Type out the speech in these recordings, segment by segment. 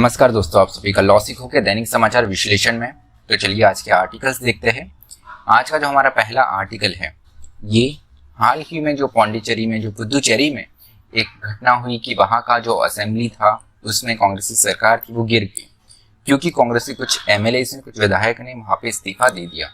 नमस्कार दोस्तों, आप सभी का लॉ सीखो के दैनिक समाचार विश्लेषण में। तो चलिए आज के आर्टिकल्स देखते हैं। आज का जो हमारा पहला आर्टिकल है, ये हाल ही में जो पौंडीचेरी में, जो पुदुचेरी में एक घटना हुई कि वहाँ का जो असेंबली था उसमें कांग्रेस की सरकार थी वो गिर गई, क्योंकि कांग्रेस के कुछ एमएलए ने, कुछ विधायक ने वहाँ पे इस्तीफा दे दिया।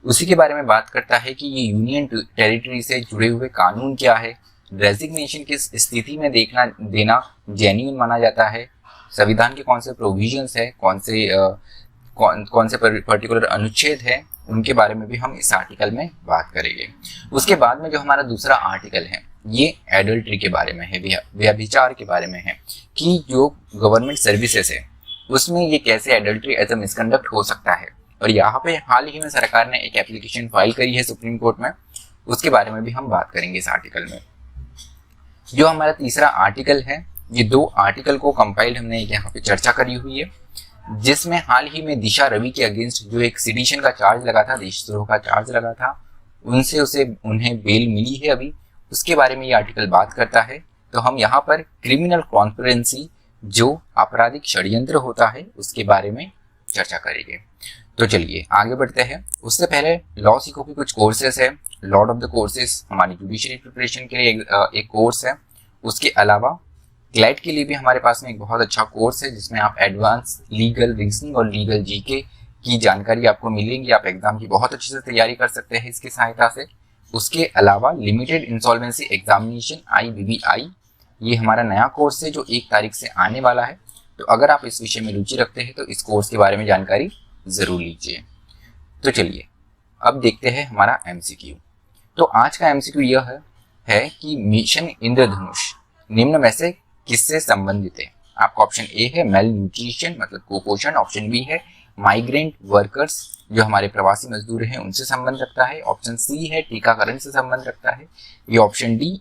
उसी के बारे में बात करता है कि ये यूनियन टेरिटरी से जुड़े हुए कानून क्या है, रेजिग्नेशन किस स्थिति में देना जेन्युइन माना जाता है, संविधान के कौन से प्रोविजंस है, कौन से पर्टिकुलर अनुच्छेद है, उनके बारे में भी हम इस आर्टिकल में बात करेंगे। उसके बाद में जो हमारा दूसरा आर्टिकल है, ये एडल्ट्री के बारे में है, व्यभिचार के बारे में है कि जो गवर्नमेंट सर्विसेज है उसमें ये कैसे एडल्ट्री एज अ मिसकंडक्ट हो सकता है। और यहाँ पे हाल ही में सरकार ने एक एप्लीकेशन फाइल करी है सुप्रीम कोर्ट में, उसके बारे में भी हम बात करेंगे इस आर्टिकल में। जो हमारा तीसरा आर्टिकल है, ये दो आर्टिकल को कंपाइल्ड हमने यहाँ पे चर्चा करी हुई है, जिसमें हाल ही में दिशा रवि के अगेंस्ट जो एक सेडिशन का चार्ज लगा था, देशद्रोह का चार्ज लगा था, उन्हें बेल मिली है अभी, उसके बारे में ये आर्टिकल बात करता है। तो हम यहाँ पर क्रिमिनल कॉन्स्पिरेसी, जो आपराधिक षड्यंत्र होता है, उसके बारे में चर्चा करेंगे। तो चलिए आगे बढ़ते हैं। उससे पहले लॉ सीखो के कुछ कोर्सेस है। लॉर्ड ऑफ द कोर्सेस हमारी जुडिशरी प्रिपरेशन के लिए एक कोर्स है। उसके अलावा क्लैट के लिए भी हमारे पास में एक बहुत अच्छा कोर्स है, जिसमें आप एडवांस लीगल रीजनिंग और लीगल जीके की जानकारी आपको मिलेंगी। आप एग्जाम की बहुत अच्छे से तैयारी कर सकते हैं इसकी सहायता से। उसके अलावा लिमिटेड इंसॉल्वेंसी एग्जामिनेशन IBBI, ये हमारा नया कोर्स है जो 1 तारीख से आने वाला है। तो अगर आप इस विषय में रुचि रखते हैं तो इस कोर्स के बारे में जानकारी जरूर लीजिए। तो चलिए अब देखते हैं हमारा MCQ। तो आज का MCQ यह है कि मिशन इंद्रधनुष निम्न में से किससे संबंधित है। आपका ऑप्शन ए है मेल न्यूट्रिशन, मतलब कुपोषण। ऑप्शन बी है माइग्रेंट वर्कर्स, जो हमारे प्रवासी मजदूर हैं उनसे संबंध रखता है। ऑप्शन सी है टीकाकरण से संबंध रखता है। ये option D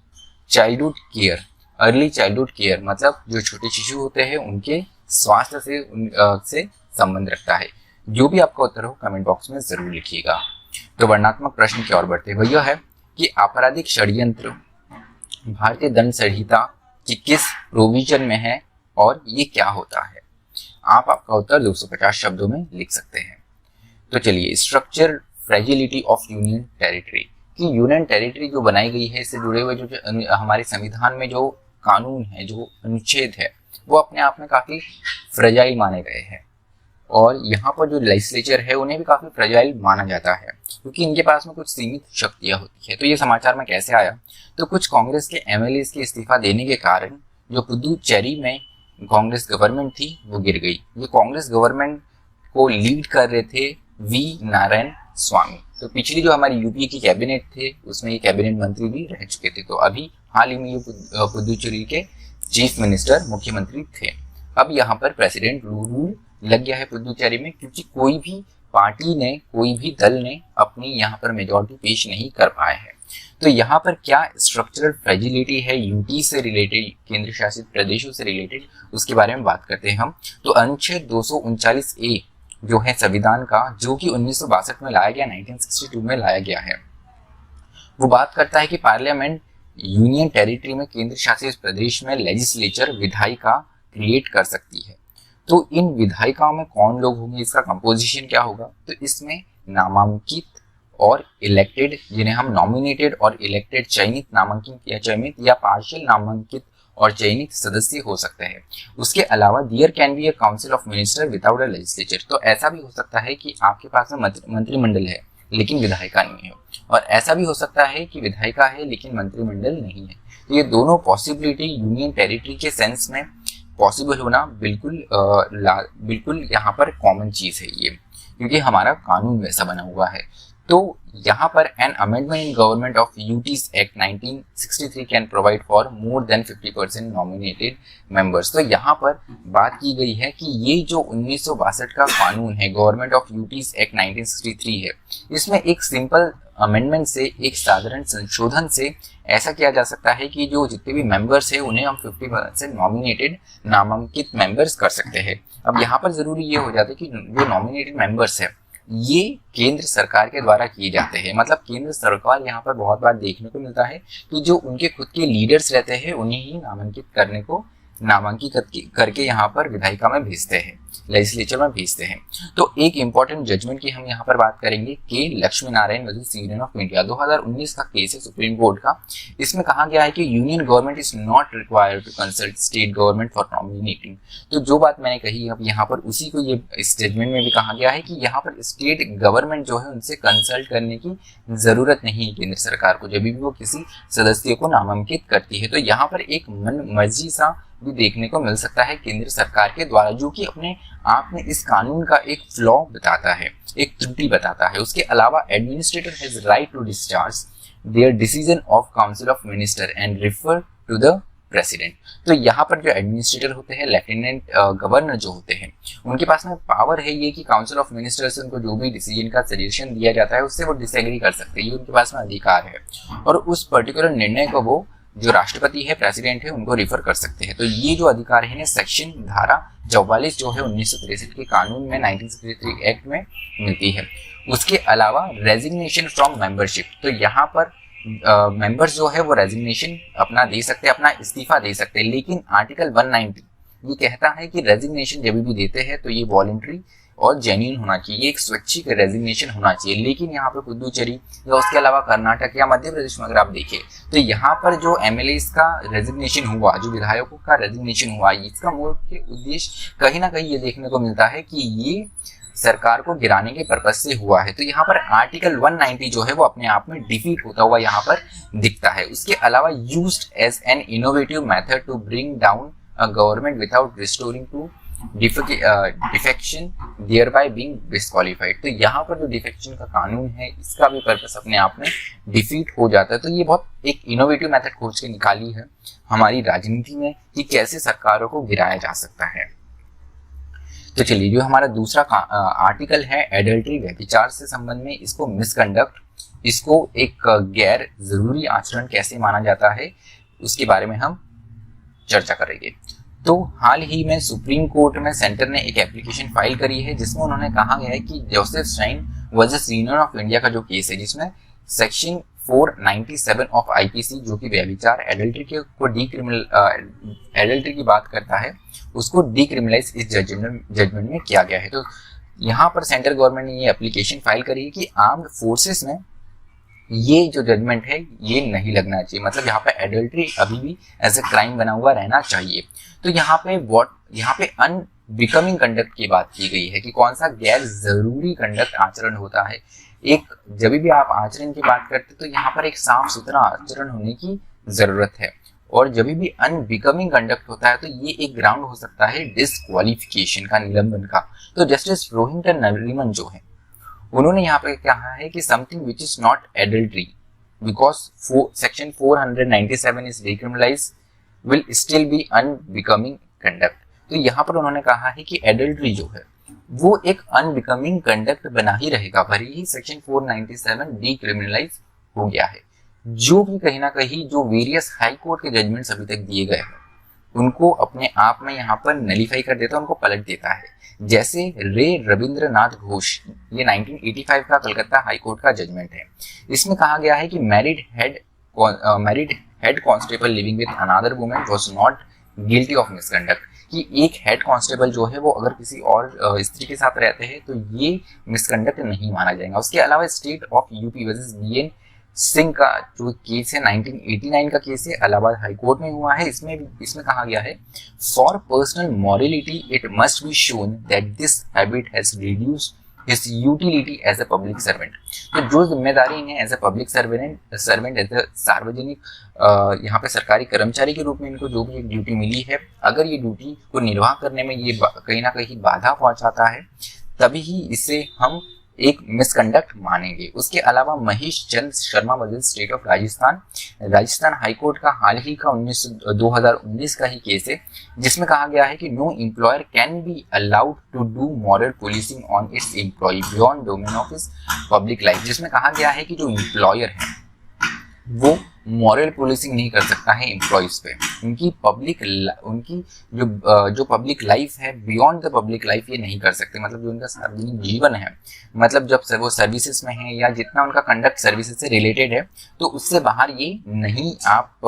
childhood care, early childhood care, मतलब जो छोटे शिशु होते हैं उनके स्वास्थ्य से संबंध रखता है। जो भी आपका उत्तर हो कमेंट बॉक्स में जरूर लिखिएगा। तो वर्णात्मक प्रश्न की ओर बढ़ते हुए यह है कि आपराधिक षड्यंत्र भारतीय दंड संहिता कि किस प्रोविजन में है और ये क्या होता है। आपका उत्तर 250 शब्दों में लिख सकते हैं। तो चलिए, structure fragility of union territory, कि यूनियन टेरिटरी जो बनाई गई है, इससे जुड़े हुए जो हमारे संविधान में जो कानून है, जो अनुच्छेद है, वो अपने आप में काफी फ्रेजाइल माने गए हैं। और यहाँ पर जो लेजिस्लेचर है उन्हें भी काफी फ्रेजाइल माना जाता है, क्योंकि इनके पास में कुछ सीमित शक्तियां होती है। तो ये समाचार में कैसे आया, तो कुछ कांग्रेस के एमएलए के इस्तीफा देने के कारण जो पुदुचेरी में कांग्रेस गवर्नमेंट थी वो गिर गई। ये कांग्रेस गवर्नमेंट को लीड कर रहे थे वी नारायण स्वामी। तो पिछली जो हमारी यूपीए की कैबिनेट थे उसमें ये कैबिनेट मंत्री भी रह चुके थे। तो अभी हाल ही में ये पुदुचेरी के चीफ मिनिस्टर, मुख्यमंत्री थे। अब यहाँ पर प्रेसिडेंट रूल लग गया है पुदुचेरी में, क्योंकि कोई भी पार्टी ने, कोई भी दल ने अपनी यहाँ पर मेजॉरिटी पेश नहीं कर पाए हैं। तो यहाँ पर क्या स्ट्रक्चरल फ्रेजिलिटी है यूटी से रिलेटेड, केंद्र शासित प्रदेशों से रिलेटेड, उसके बारे में बात करते हैं हम। तो अनुच्छेद 239A जो है संविधान का, जो कि 1962 में लाया गया, 1962 में लाया गया है, वो बात करता है कि पार्लियामेंट यूनियन टेरिटरी में, केंद्र शासित प्रदेश में लेजिस्लेचर विधायिका क्रिएट कर सकती है। तो इन विधायिकाओं में कौन लोग होंगे, इसका कंपोजिशन क्या होगा, तो इसमें नामांकित और इलेक्टेड, जिन्हें हम नॉमिनेटेड और इलेक्टेड, चयनित, नामांकित या पार्शियल नामांकित और चयनित सदस्य हो सकते हैं। उसके अलावा there can be a council of minister without a legislature, तो ऐसा भी हो सकता है कि आपके पास में मंत्रिमंडल है लेकिन विधायिका नहीं है, और ऐसा भी हो सकता है कि विधायिका है लेकिन मंत्रिमंडल नहीं है। तो ये दोनों पॉसिबिलिटी यूनियन टेरिटरी के सेंस में पॉसिबल होना बिल्कुल यहाँ पर कॉमन चीज है ये, क्योंकि हमारा कानून वैसा बना हुआ है। तो यहाँ पर an amendment in government of UTs act 1963 can provide for more than 50% nominated members. तो यहाँ पर बात की गई है कि ये जो 1962 का कानून है, गवर्नमेंट ऑफ यूटीज एक्ट 1963 है, इसमें एक सिंपल अमेंडमेंट से, एक साधारण संशोधन से ऐसा किया जा सकता है कि जो जितने भी मेंबर्स है उन्हें हम 50% नॉमिनेटेड, नामांकित मेंबर्स कर सकते हैं। अब यहाँ पर जरूरी ये हो जाता है कि जो नॉमिनेटेड मेंबर्स है ये केंद्र सरकार के द्वारा किए जाते हैं। मतलब केंद्र सरकार यहाँ पर बहुत बार देखने को मिलता है कि जो उनके खुद के लीडर्स रहते हैं उन्हें ही नामांकित करने को नामांकित करके यहाँ पर विधायिका में भेजते हैं, लेजिस्लेचर में भेजते हैं। तो एक इंपॉर्टेंट जजमेंट की हम यहाँ पर बात करेंगे के Lakshmi Narayan versus Union of India, 2019 का केस है सुप्रीम कोर्ट का। इसमें कहा गया है कि union government is not required to consult state government for nominating. तो जो बात मैंने कही अब यहाँ पर उसी को ये इस जजमेंट में भी कहा गया है कि यहाँ पर स्टेट गवर्नमेंट जो है उनसे कंसल्ट करने की जरूरत नहीं है केंद्र सरकार को जब भी वो किसी सदस्य को नामांकित करती है। तो यहाँ पर एक मन मर्जी सा भी देखने को मिल सकता है केंद्र सरकार के द्वारा, जो कि अपने आप में इस कानून का एक फ्लॉ बताता है, एक त्रुटि बताता है। उसके अलावा administrator has right to discharge their decision of council of minister and refer to the president. तो यहाँ पर जो एडमिनिस्ट्रेटर होते हैं, लेफ्टिनेंट गवर्नर जो होते हैं, उनके पास में पावर है ये कि काउंसिल ऑफ मिनिस्टर से उनको जो भी डिसीजन का सजेशन दिया जाता है उससे वो डिसएग्री कर सकते हैं, ये उनके पास में अधिकार है। और उस पर्टिकुलर निर्णय को वो जो राष्ट्रपति है, प्रेसिडेंट है, उनको रिफर कर सकते हैं। तो ये जो अधिकार है सेक्शन धारा 44 जो है 1963 के कानून में 1963 एक्ट में मिलती है। उसके अलावा रेजिग्नेशन फ्रॉम मेंबरशिप, तो यहाँ पर मेंबर्स जो है वो रेजिग्नेशन अपना दे सकते हैं, अपना इस्तीफा दे सकते हैं। लेकिन आर्टिकल 190 ये कहता है कि रेजिग्नेशन जब भी देते हैं तो ये वॉलंटरी और जेन्युइन होना चाहिए, एक स्वैच्छिक रेजिग्नेशन होना चाहिए। लेकिन यहाँ पे पुदुचेरी या उसके अलावा कर्नाटक या मध्य प्रदेश में अगर आप देखें तो यहाँ पर जो एमएलएस का रेजिग्नेशन हुआ, जो विधायकों का रेजिग्नेशन हुआ, इसका मुख्य उद्देश्य कहीं ना कहीं ये देखने को मिलता है कि ये सरकार को गिराने के पर्पज से हुआ है। तो यहाँ पर आर्टिकल 190 जो है वो अपने आप में डिफीट होता हुआ यहाँ पर दिखता है। उसके अलावा used as an innovative method to bring down a government without restoring to defection thereby being disqualified. तो यहाँ पर जो डिफेक्शन का कानून है इसका भी पर्पस अपने आप में डिफीट हो जाता है। तो ये बहुत एक इनोवेटिव मेथड खोज के निकाली है हमारी राजनीति में कि कैसे सरकारों को गिराया जा सकता है। तो चलिए, जो हमारा दूसरा आर्टिकल है एडल्ट्री, व्यभिचार से संबंध में, इसको मिसकंडक्ट, इसको एक गैर जरूरी आचरण कैसे माना जाता है उसके बारे में हम चर्चा करेंगे। तो हाल ही में सुप्रीम कोर्ट में सेंटर ने एक एप्लीकेशन फाइल करी है जिसमें उन्होंने कहा गया है कि Joseph Stine versus Union of India का जो केस है जिसमें सेक्शन 497 ऑफ आईपीसी जो कि व्यभिचार एडल्ट्री को एडल्ट्री की बात करता है उसको डीक्रिमिनलाइज इस जजमेंट में किया गया है। तो यहाँ पर सेंट्रल गवर्नमेंट ने ये एप्लीकेशन फाइल करी है कि आर्म्ड फोर्सेस में ये जो जजमेंट है ये नहीं लगना चाहिए, मतलब यहाँ पे एडल्ट्री अभी भी एज ए क्राइम बना हुआ रहना चाहिए। तो यहाँ पे अनबिकमिंग कंडक्ट की बात की गई है कि कौन सा गैर जरूरी कंडक्ट आचरण होता है। एक जब भी आप आचरण की बात करते तो यहाँ पर एक साफ सुथरा आचरण होने की जरूरत है, और जब भी अनबिकमिंग कंडक्ट होता है तो ये एक ग्राउंड हो सकता है डिस्क्वालिफिकेशन का, निलंबन का। तो जस्टिस रोहिंटन नरीमन जो है उन्होंने यहाँ पे कहा है कि something which is not adultery because section 497 is decriminalise will still be unbecoming conduct. तो यहाँ पर उन्होंने कहा है कि एडल्ट्री जो है वो एक अनबिकमिंग कंडक्ट बना ही रहेगा, भले ही सेक्शन 497 डिक्रिमिनलाइज हो गया है। जो भी कहीं ना कहीं जो वेरियस हाई कोर्ट के जजमेंट्स अभी तक दिए गए हैं उनको अपने आप में यहाँ पर नलीफाई कर देता है, उनको पलट देता है। जैसे रे रविंद्रनाथ घोष, ये 1985 का कलकत्ता हाई कोर्ट का जजमेंट है। इसमें कहा गया है कि married head constable living with another woman was not guilty of misconduct, कि एक हेड कांस्टेबल जो है वो अगर किसी और स्त्री के साथ रहते हैं तो ये मिसकंडक्ट नहीं माना जाएगा। उसके अलावा State of UP versus BN Singh का जो केस है 1989 का केस है, इलाहाबाद हाई कोर्ट में हुआ है। इसमें कहा गया है for personal morality it must be shown that this habit has reduced his utility as a public servant. तो जो जिम्मेदारी इन्हें as a public servant as a सार्वजनिक यहाँ पे सरकारी कर्मचारी के रूप में इनको जो भी एक ड्यूटी मिली है, अगर ये ड्यूटी को निर्वाह करने में ये कहीं ना कहीं बाधा पहुंचाता है तभी ही इसे हम एक मिसकंडक्ट मानेंगे। उसके अलावा Mahesh Chandra Sharma versus state of Rajasthan high court का हाल ही का 2019 का ही केस है जिसमें कहा गया है कि no employer can be allowed to do moral policing on its employ beyond domain of its public life. जिसमें कहा गया है कि जो एम्प्लॉयर है वो मॉरल पुलिसिंग नहीं कर सकता है एम्प्लॉइज पे, उनकी जो पब्लिक लाइफ है बियॉन्ड द पब्लिक लाइफ ये नहीं कर सकते, मतलब जो उनका सार्वजनिक जीवन है, मतलब जब वो सर्विसेज में है या जितना उनका कंडक्ट सर्विसेज से रिलेटेड है तो उससे बाहर ये नहीं आप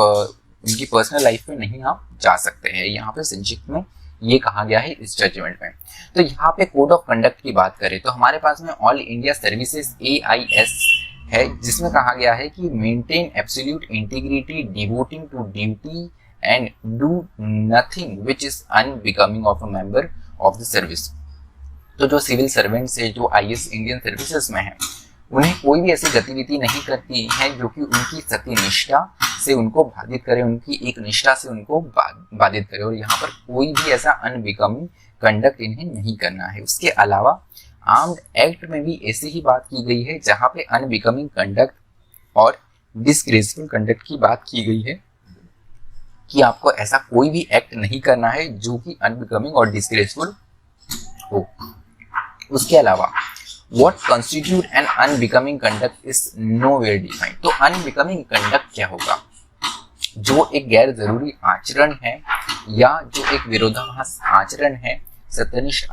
उनकी पर्सनल लाइफ में नहीं आप जा सकते हैं। यहाँ पे संक्षिप्त में ये कहा गया है इस जजमेंट में। तो यहाँ पे कोड ऑफ कंडक्ट की बात करें तो हमारे पास में ऑल इंडिया सर्विसेज AIS है, जिसमें कहा गया है कि maintain absolute integrity, devoting to duty and do nothing which is unbecoming of a member of the service. तो जो सिविल सर्वेंट्स है जो IS इंडियन सर्विसेज में है, उन्हें कोई भी ऐसी गतिविधि नहीं करती है जो कि उनकी सत्यनिष्ठा से उनको बाधित करे, उनकी एक निष्ठा से उनको बाधित करे, और यहाँ पर कोई भी ऐसा अनबिकमिंग कंडक्ट इन्हें नहीं करना है। उसके अलावा आर्म्ड एक्ट में भी ऐसी ही बात की गई है जहाँ पे अनबिकमिंग कंडक्ट और डिसग्रेसफुल कंडक्ट की बात की गई है कि आपको ऐसा कोई भी एक्ट नहीं करना है जो कि अनबिकमिंग और डिसग्रेसफुल हो। उसके अलावा What constitute an unbecoming conduct is nowhere defined। तो unbecoming conduct क्या होगा? जो एक गैर जरूरी आचरण है या जो एक विरोधाभास आचरण है, सत्यनिष्ठ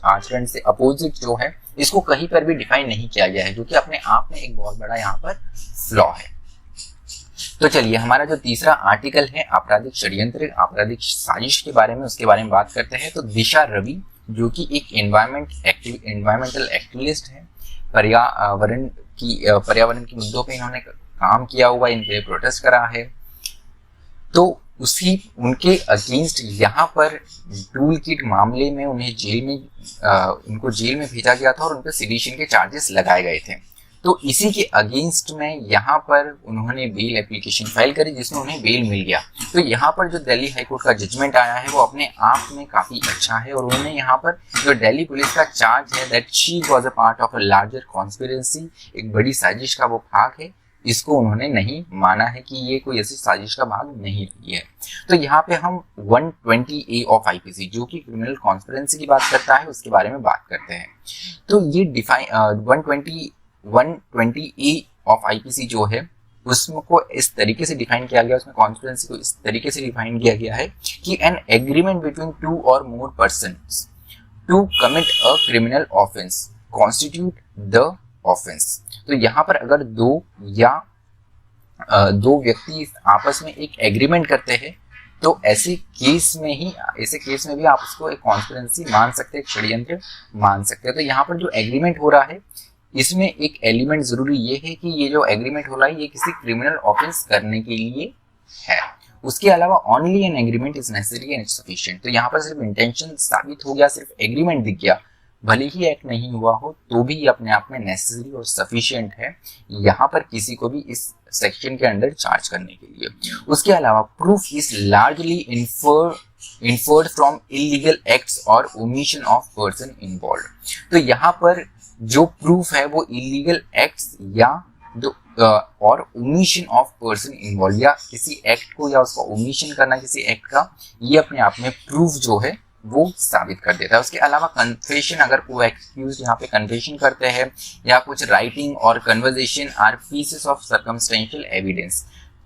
आचरण से अपोजिट जो है, इसको कहीं पर भी डिफाइन नहीं किया गया है, जो कि अपने आप में एक बहुत बड़ा यहाँ पर फ्लॉ है। तो चलिए हमारा जो तीसरा आर्टिकल है आपराधिक षड्यंत्र, आपराधिक साजिश के बारे में, उसके बारे में बात करते हैं। तो दिशा रवि जो कि एक एनवायरमेंटल एक्टिविस्ट है, पर्यावरण के मुद्दों पे इन्होंने काम किया हुआ, इन पे प्रोटेस्ट करा है। तो उनके अगेंस्ट यहाँ पर टूल किट मामले में उनको जेल में भेजा गया था और उन पर सेडिशन के चार्जेस लगाए गए थे। तो इसी के अगेंस्ट में यहाँ पर उन्होंने बेल एप्लीकेशन फाइल करी, जिसमें उन्हें बेल मिल गया। तो यहाँ पर जो दिल्ली हाईकोर्ट का जजमेंट आया है वो अपने आप में काफी अच्छा है, और उन्होंने यहाँ पर जो दिल्ली पुलिस का चार्ज है that she was a part of a larger conspiracy, एक बड़ी साजिश का वो भाग है, इसको उन्होंने नहीं माना है कि ये कोई ऐसी साजिश का भाग नहीं रही है। तो यहाँ पे हम 120A ऑफ IPC जो कि क्रिमिनल कॉन्स्पिरेसी की बात करता है, उसके बारे में बात करते हैं। तो ये 120A ऑफ IPC जो है उसको इस तरीके से डिफाइन किया गया, उसमें कॉन्स्पिरेसी को इस तरीके से डिफाइन किया गया है कि एन एग्रीमेंट बिटवीन 2 और more persons to commit a criminal offence constitute the offence. तो यहाँ पर अगर दो व्यक्ति आपस में एक एग्रीमेंट करते हैं तो ऐसे केस में भी आप उसको एक कॉन्स्पिरेसी मान सकते हैं, एक षड्यंत्र मान सकते हैं। तो यहाँ पर जो एग्रीमेंट हो रहा है इसमें एक एलिमेंट जरूरी ये है कि ये जो एग्रीमेंट हो रहा है ये किसी क्रिमिनल ऑफेंस करने के लिए है। उसके अलावा only an agreement is necessary and sufficient. तो यहाँ पर सिर्फ इंटेंशन साबित हो गया, सिर्फ एग्रीमेंट दिख गया, भले ही एक्ट नहीं हुआ हो तो भी अपने आप में नेसेसरी और सफिशिएंट है यहाँ पर किसी को भी इस सेक्शन के अंडर चार्ज करने के लिए। उसके अलावा proof is largely inferred from illegal acts और ओमिशन ऑफ पर्सन इन्वॉल्व्ड। तो यहाँ पर जो प्रूफ है वो इलीगल एक्ट्स या और ओमिशन ऑफ पर्सन इन्वॉल्व, या किसी एक्ट को या उसका ओमिशन करना किसी एक्ट का, ये अपने आप में प्रूफ जो है वो साबित कर देता है। उसके अलावा कन्फेशन, अगर कोई एक्सक्यूज यहाँ पे कन्फेशन करते हैं या कुछ राइटिंग और conversation are pieces of circumstantial evidence.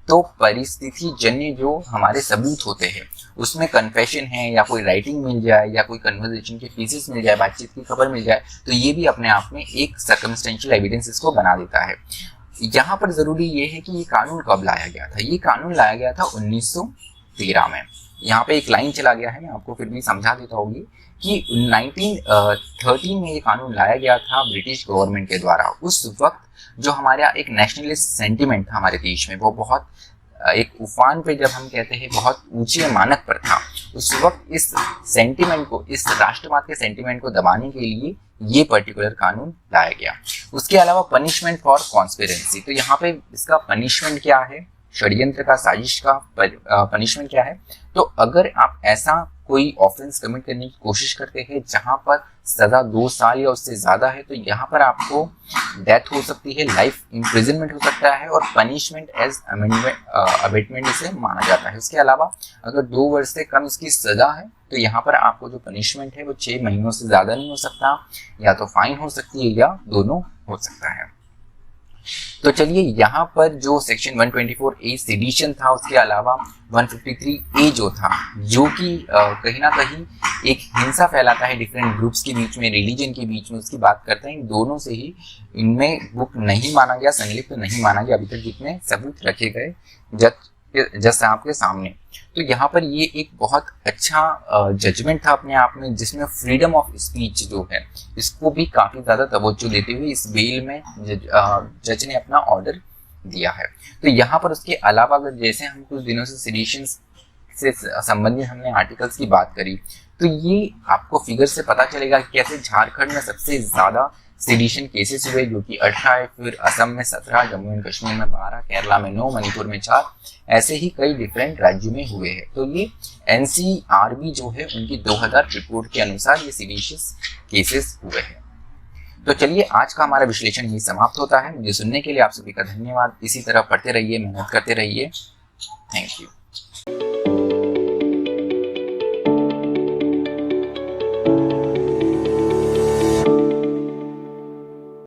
तो परिस्थिति जन्य जो हमारे सबूत होते हैं उसमें कन्फेशन है या कोई राइटिंग मिल जाए या कोई कन्वर्सेशन के पीसेस मिल जाए, बातचीत की खबर मिल जाए, तो ये भी अपने आप में एक सर्कमस्टेंशियल एविडेंस इसको बना देता है। यहाँ पर जरूरी ये है कि ये कानून कब लाया गया था। ये कानून लाया गया था 1913 में। यहाँ पे एक लाइन चला गया है, मैं आपको फिर भी समझा देता होगी कि 1913 में ये कानून लाया गया था ब्रिटिश गवर्नमेंट के द्वारा। उस वक्त जो हमारा एक नेशनलिस्ट सेंटिमेंट था हमारे देश में, वो बहुत एक उफान पे, जब हम कहते हैं बहुत ऊंचे मानक पर था, उस वक्त इस सेंटिमेंट को, इस राष्ट्रवाद के सेंटिमेंट को दबाने के लिए ये पर्टिकुलर कानून लाया गया। उसके अलावा पनिशमेंट फॉर कॉन्स्पिरेंसी, तो यहाँ पे इसका पनिशमेंट क्या है, षड्यंत्र का, साजिश का पनिशमेंट क्या है। तो अगर आप ऐसा कोई ऑफेंस कमिट करने की कोशिश करते हैं जहां पर सजा 2 साल या उससे ज्यादा है, तो यहाँ पर आपको डेथ हो सकती है, लाइफ इम्प्रिजनमेंट हो सकता है, और पनिशमेंट एज अबेटमेंट इसे माना जाता है। उसके अलावा अगर 2 वर्ष से कम इसकी सजा है तो यहाँ पर आपको जो पनिशमेंट है वो 6 महीनों से ज्यादा नहीं हो सकता, या तो फाइन हो सकती है या दोनों हो सकता है। तो चलिए यहाँ पर जो सेक्शन 124A सेडिशन था, उसके अलावा 153A जो था, जो कि कहीं ना कहीं एक हिंसा फैलाता है डिफरेंट ग्रुप्स के बीच में, रिलीजन के बीच में, उसकी बात करते हैं। इन दोनों से ही इनमें बुक नहीं माना गया, संलिप्त नहीं माना गया अभी तक जितने सबूत रखे गए जज जज साहब के सामने। तो यहाँ पर ये एक बहुत अच्छा जजमेंट था अपने आप में, जिसमें फ्रीडम ऑफ स्पीच जो है इसको भी काफ़ी ज़्यादा तवज्जो देते हुए इस बेल में जज ने अपना ऑर्डर दिया है। तो यहाँ पर उसके अलावा अगर जैसे हम कुछ दिनों से सेडिशन से संबंधित हमने आर्टिकल्स की बात करी, तो ये आपको फिगर से पता चलेगा कि कैसे झारखंड में सबसे ज़्यादा सेडिशन केसेस हुए, जो कि 18, फिर असम में 17, जम्मू एंड कश्मीर में 12, केरला में 9, मणिपुर में 4, ऐसे ही कई डिफरेंट राज्यों में हुए हैं। तो ये एनसीआरबी जो है उनकी 2000 रिपोर्ट के अनुसार ये सेडिशियस केसेस हुए हैं। तो चलिए आज का हमारा विश्लेषण यही समाप्त होता है। मुझे सुनने के लिए आप सभी का धन्यवाद। इसी तरह पढ़ते रहिए, मेहनत करते रहिए। Thank you.